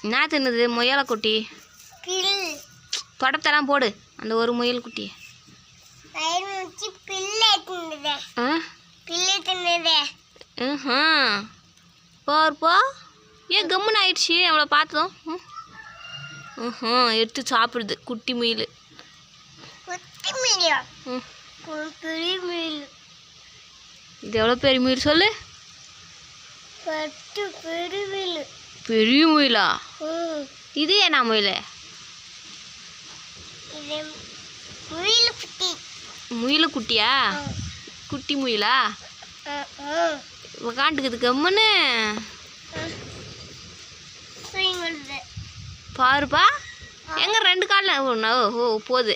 என்ன தின்னுது முயலை குட்டி? தொடத்தெல்லாம் போடு அந்த ஒரு முயல் குட்டி. பாருப்பா ஏன் கம்முன்னு ஆயிடுச்சு அவளை பார்த்ததும். எடுத்து சாப்பிடுது குட்டி முயல். இது எவ்வளோ பெரிய முயல் சொல்லு? பெரிய முயலா? இது என்ன முயல்? முயல் குட்டியா? குட்டி முயலா? காண்டுக்குது கம்முன்னு. பாருப்பா எங்க 2 காலில் ஓ போகுது.